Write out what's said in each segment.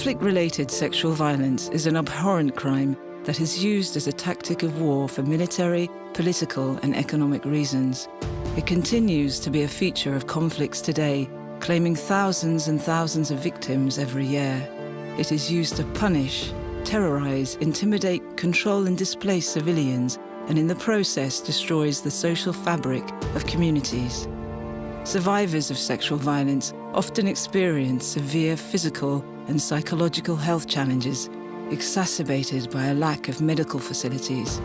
Conflict-related sexual violence is an abhorrent crime that is used as a tactic of war for military, political, and economic reasons. It continues to be a feature of conflicts today, claiming thousands and thousands of victims every year. It is used to punish, terrorize, intimidate, control, and displace civilians, and in the process destroys the social fabric of communities. Survivors of sexual violence often experience severe physical and psychological health challenges, exacerbated by a lack of medical facilities.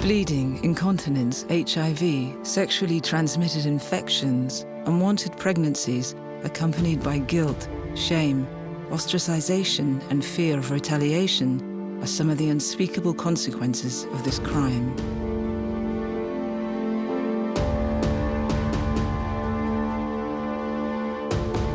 Bleeding, incontinence, HIV, sexually transmitted infections, unwanted pregnancies accompanied by guilt, shame, ostracization, and fear of retaliation are some of the unspeakable consequences of this crime.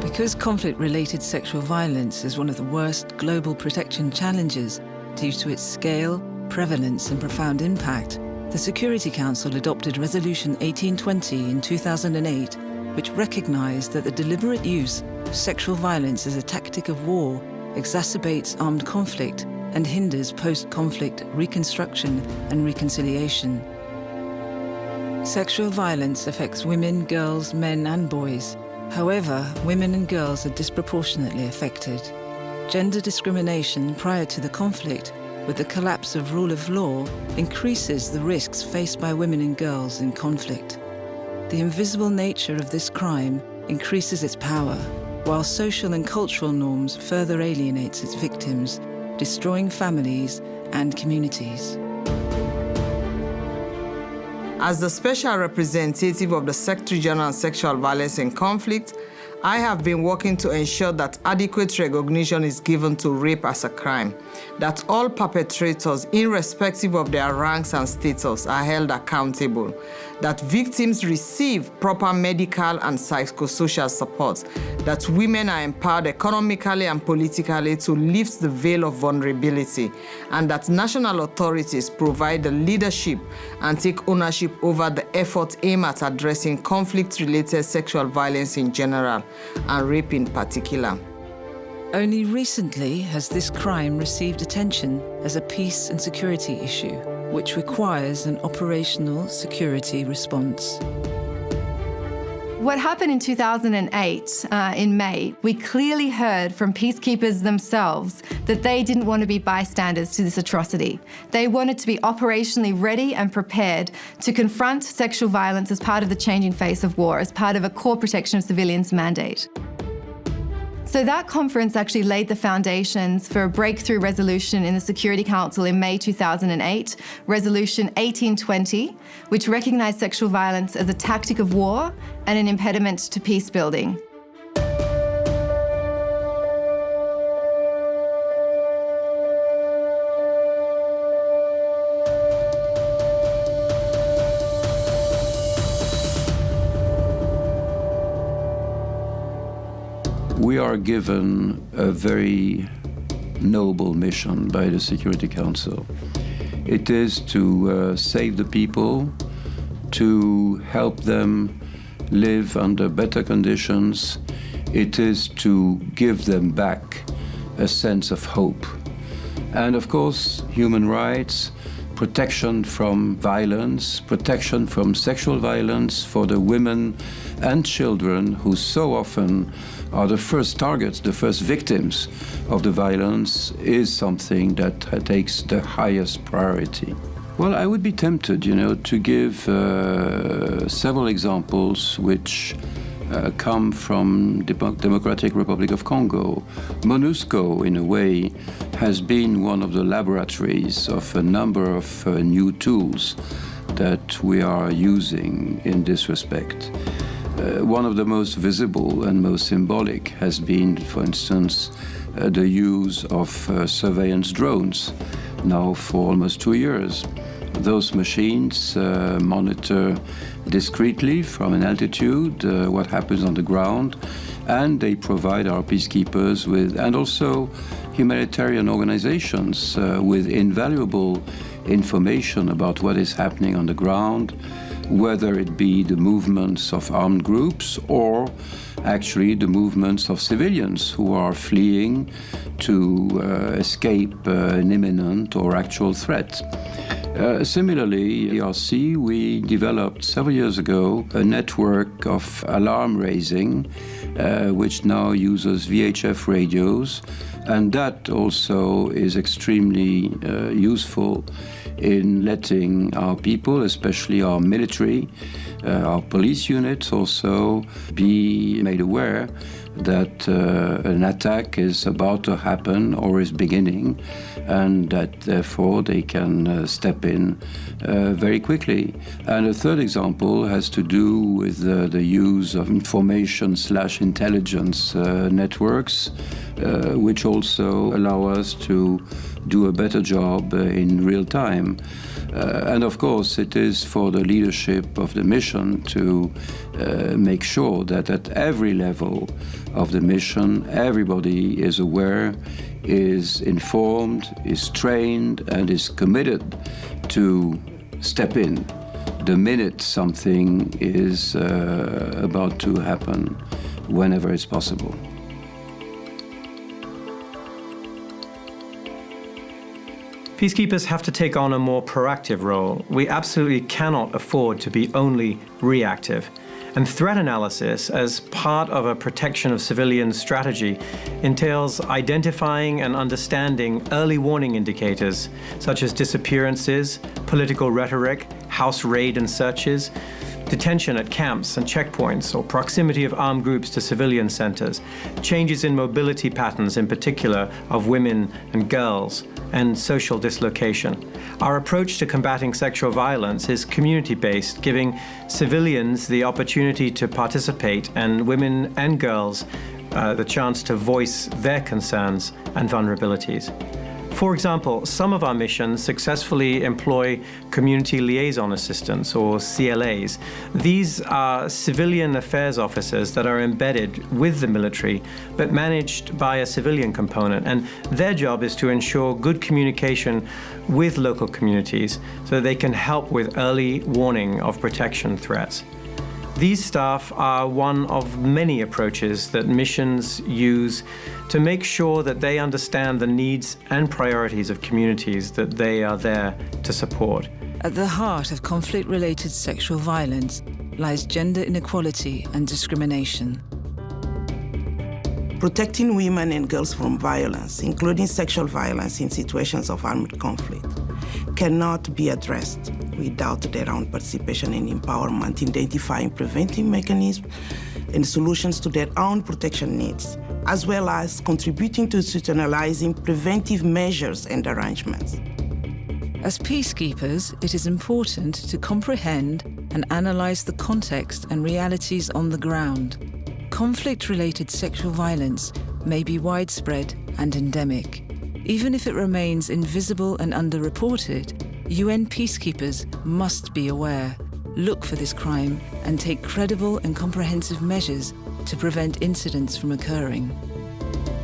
Because conflict-related sexual violence is one of the worst global protection challenges due to its scale, prevalence, and profound impact, the Security Council adopted Resolution 1820 in 2008, which recognized that the deliberate use of sexual violence as a tactic of war exacerbates armed conflict and hinders post-conflict reconstruction and reconciliation. Sexual violence affects women, girls, men, and boys. However, women and girls are disproportionately affected. Gender discrimination prior to the conflict, with the collapse of rule of law, increases the risks faced by women and girls in conflict. The invisible nature of this crime increases its power, while social and cultural norms further alienates its victims, destroying families and communities. As the Special Representative of the Secretary General on Sexual Violence in Conflict, I have been working to ensure that adequate recognition is given to rape as a crime, that all perpetrators, irrespective of their ranks and status, are held accountable, that victims receive proper medical and psychosocial support, that women are empowered economically and politically to lift the veil of vulnerability, and that national authorities provide the leadership and take ownership over the effort aimed at addressing conflict-related sexual violence in general, and rape in particular. Only recently has this crime received attention as a peace and security issue, which requires an operational security response. What happened in 2008, in May, we clearly heard from peacekeepers themselves that they didn't want to be bystanders to this atrocity. They wanted to be operationally ready and prepared to confront sexual violence as part of the changing face of war, as part of a core protection of civilians mandate. So that conference actually laid the foundations for a breakthrough resolution in the Security Council in May 2008, Resolution 1820, which recognized sexual violence as a tactic of war and an impediment to peace building. We are given a very noble mission by the Security Council. It is to save the people, to help them live under better conditions. It is to give them back a sense of hope. And of course, human rights, protection from violence, protection from sexual violence for the women and children who so often are the first targets, the first victims of the violence, is something that takes the highest priority. Well, I would be tempted, to give several examples which come from the Democratic Republic of Congo. MONUSCO, in a way, has been one of the laboratories of a number of new tools that we are using in this respect. One of the most visible and most symbolic has been, for instance, the use of surveillance drones, now for almost 2 years. Those machines monitor discreetly from an altitude what happens on the ground, and they provide our peacekeepers with, and also humanitarian organizations with invaluable information about what is happening on the ground, whether it be the movements of armed groups or actually the movements of civilians who are fleeing to escape an imminent or actual threat. Similarly, at ERC, we developed several years ago a network of alarm raising, which now uses VHF radios, and that also is extremely useful in letting our people, especially our military, our police units also, be made aware that an attack is about to happen or is beginning, and that therefore they can step in very quickly. And a third example has to do with the use of information/intelligence networks, which also allow us to do a better job in real time. And of course, it is for the leadership of the mission to make sure that at every level of the mission, everybody is aware, is informed, is trained, and is committed to step in the minute something is about to happen, whenever it's possible. Peacekeepers have to take on a more proactive role. We absolutely cannot afford to be only reactive. And threat analysis, as part of a protection of civilians strategy, entails identifying and understanding early warning indicators, such as disappearances, political rhetoric, house raid and searches, detention at camps and checkpoints, or proximity of armed groups to civilian centers, changes in mobility patterns, in particular of women and girls, and social dislocation. Our approach to combating sexual violence is community-based, giving civilians the opportunity to participate and women and girls the chance to voice their concerns and vulnerabilities. For example, some of our missions successfully employ community liaison assistants, or CLAs. These are civilian affairs officers that are embedded with the military, but managed by a civilian component. And their job is to ensure good communication with local communities so they can help with early warning of protection threats. These staff are one of many approaches that missions use to make sure that they understand the needs and priorities of communities that they are there to support. At the heart of conflict-related sexual violence lies gender inequality and discrimination. Protecting women and girls from violence, including sexual violence in situations of armed conflict, cannot be addressed without their own participation and empowerment in identifying preventive mechanisms and solutions to their own protection needs, as well as contributing to institutionalizing preventive measures and arrangements. As peacekeepers, it is important to comprehend and analyze the context and realities on the ground. Conflict-related sexual violence may be widespread and endemic. Even if it remains invisible and underreported, UN peacekeepers must be aware, look for this crime, and take credible and comprehensive measures to prevent incidents from occurring.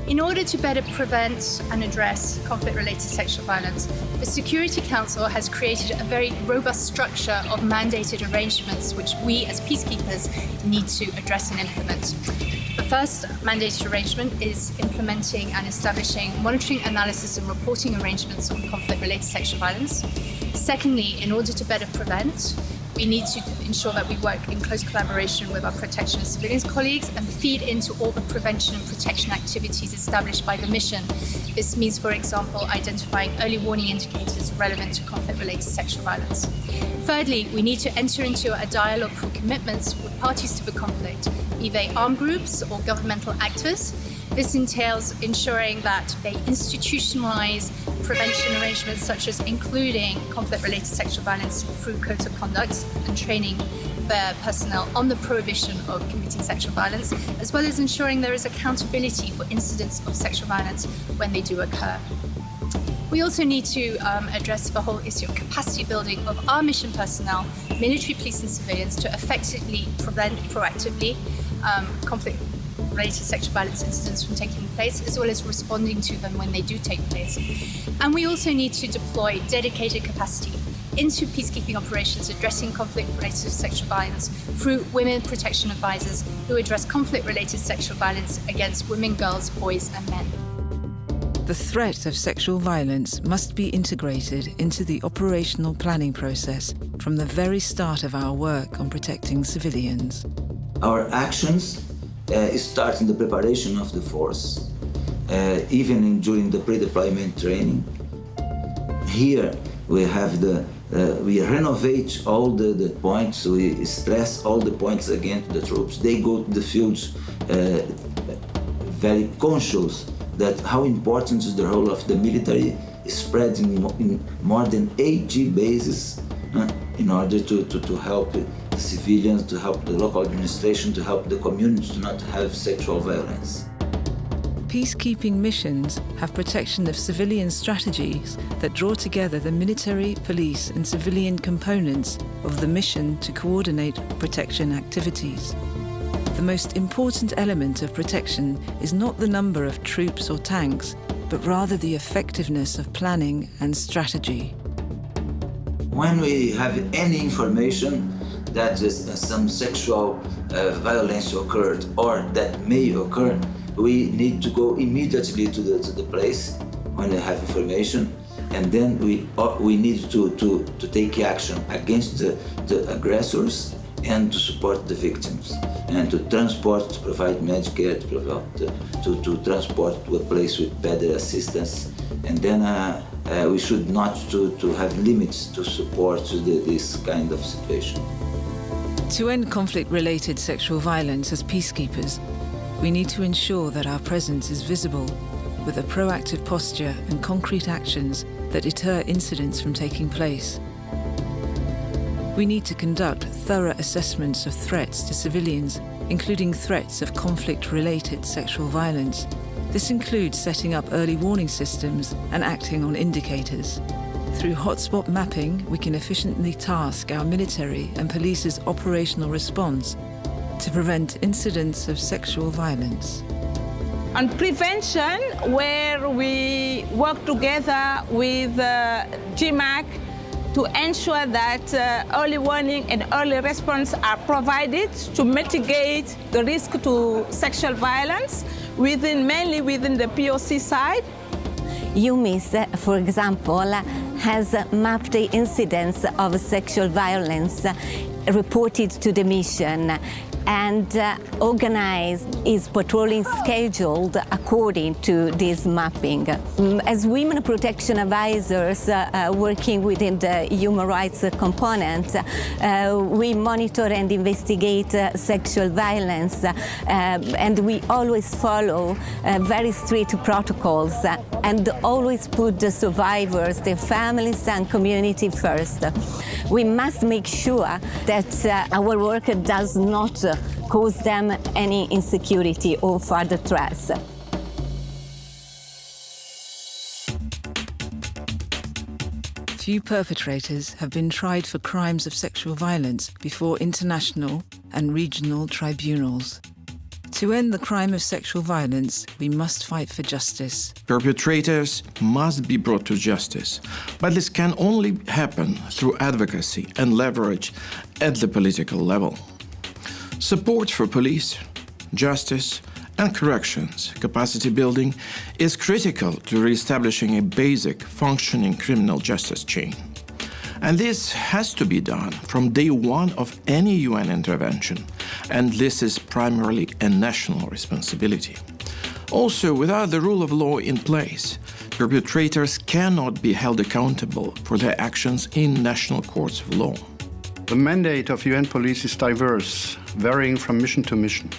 In order to better prevent and address conflict-related sexual violence, the Security Council has created a very robust structure of mandated arrangements which we as peacekeepers need to address and implement. The first mandated arrangement is implementing and establishing monitoring, analysis and reporting arrangements on conflict-related sexual violence. Secondly, in order to better prevent, we need to ensure that we work in close collaboration with our protection and civilians colleagues and feed into all the prevention and protection activities established by the mission. This means, for example, identifying early warning indicators relevant to conflict-related sexual violence. Thirdly, we need to enter into a dialogue for commitments with parties to the conflict, be they armed groups or governmental actors. This entails ensuring that they institutionalize prevention arrangements such as including conflict-related sexual violence through codes of conduct and training their personnel on the prohibition of committing sexual violence, as well as ensuring there is accountability for incidents of sexual violence when they do occur. We also need to address the whole issue of capacity building of our mission personnel, military, police and civilians to effectively prevent proactively conflict-related sexual violence incidents from taking place, as well as responding to them when they do take place. And we also need to deploy dedicated capacity into peacekeeping operations addressing conflict-related sexual violence through women protection advisors who address conflict-related sexual violence against women, girls, boys, and men. The threat of sexual violence must be integrated into the operational planning process from the very start of our work on protecting civilians. Our actions start in the preparation of the force, even during the pre-deployment training. Here we have we renovate all the points, we stress all the points again to the troops. They go to the fields very conscious that how important is the role of the military spread in more than 80 bases in order to help the civilians, to help the local administration, to help the community to not have sexual violence. Peacekeeping missions have protection of civilian strategies that draw together the military, police and civilian components of the mission to coordinate protection activities. The most important element of protection is not the number of troops or tanks, but rather the effectiveness of planning and strategy. When we have any information that some sexual violence occurred or that may occur, we need to go immediately to the place when we have information, and then we need to take action against the aggressors and to support the victims, and to transport, to provide medical care, to transport to a place with better assistance. And then we should not to have limits to support this kind of situation. To end conflict-related sexual violence as peacekeepers, we need to ensure that our presence is visible, with a proactive posture and concrete actions that deter incidents from taking place. We need to conduct thorough assessments of threats to civilians, including threats of conflict-related sexual violence. This includes setting up early warning systems and acting on indicators. Through hotspot mapping, we can efficiently task our military and police's operational response to prevent incidents of sexual violence. On prevention, where we work together with GMAC to ensure that early warning and early response are provided to mitigate the risk to sexual violence mainly within the POC side. UMIS, for example, has mapped the incidence of sexual violence reported to the mission and organized its patrolling scheduled according to this mapping. As women protection advisors working within the human rights component, we monitor and investigate sexual violence, and we always follow very strict protocols and always put the survivors, their families and community first. We must make sure that our work does not cause them any insecurity or further stress. Few perpetrators have been tried for crimes of sexual violence before international and regional tribunals. To end the crime of sexual violence, we must fight for justice. Perpetrators must be brought to justice, but this can only happen through advocacy and leverage at the political level. Support for police, justice, and corrections capacity building is critical to reestablishing a basic, functioning criminal justice chain. And this has to be done from day one of any UN intervention, and this is primarily a national responsibility. Also, without the rule of law in place, perpetrators cannot be held accountable for their actions in national courts of law. The mandate of UN Police is diverse, varying from mission to mission.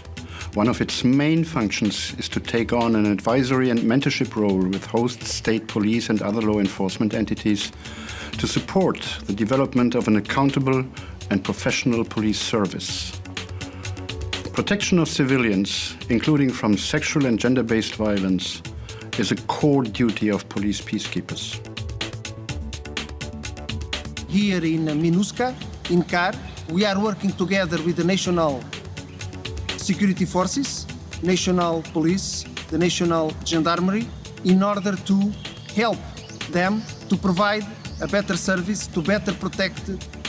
One of its main functions is to take on an advisory and mentorship role with host state police and other law enforcement entities to support the development of an accountable and professional police service. Protection of civilians, including from sexual and gender-based violence, is a core duty of police peacekeepers. Here in MINUSCA, in CAR, we are working together with the national security forces, national police, the national gendarmerie, in order to help them to provide a better service to better protect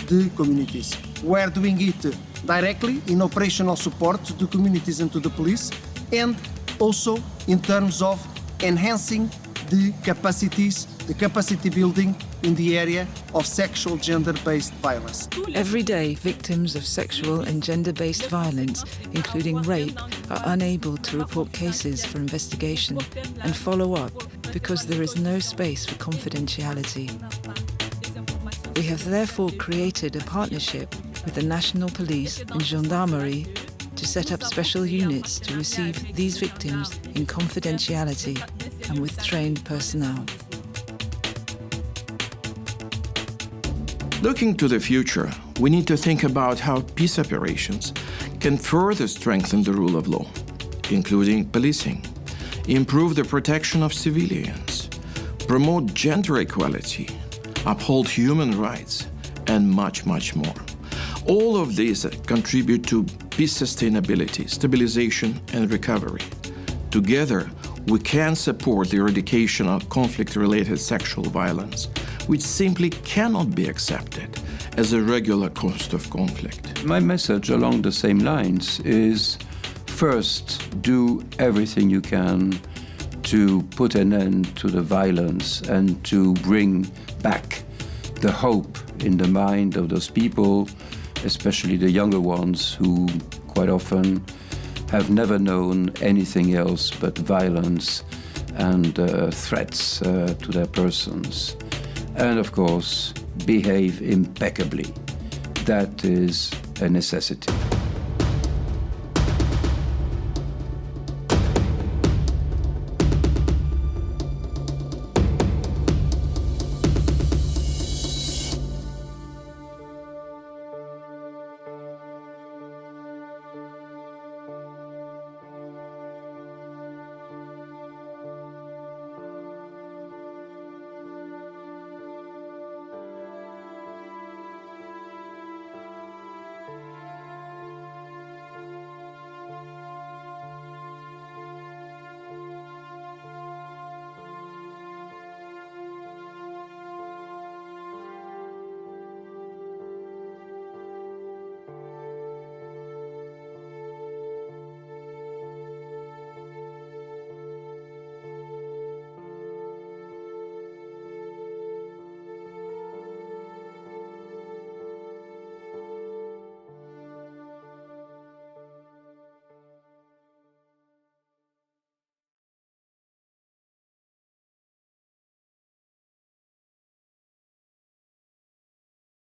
the communities. We're doing it directly in operational support to the communities and to the police, and also in terms of enhancing the capacities, the capacity building in the area of sexual gender-based violence. Every day, victims of sexual and gender-based violence, including rape, are unable to report cases for investigation and follow up because there is no space for confidentiality. We have therefore created a partnership with the National Police and Gendarmerie to set up special units to receive these victims in confidentiality and with trained personnel. Looking to the future, we need to think about how peace operations can further strengthen the rule of law, including policing, improve the protection of civilians, promote gender equality, uphold human rights, and much, much more. All of these contribute to peace sustainability, stabilization, and recovery. Together, we can support the eradication of conflict-related sexual violence, which simply cannot be accepted as a regular cost of conflict. My message along the same lines is, first, do everything you can to put an end to the violence and to bring back the hope in the mind of those people, especially the younger ones who quite often have never known anything else but violence and threats to their persons. And of course, behave impeccably. That is a necessity.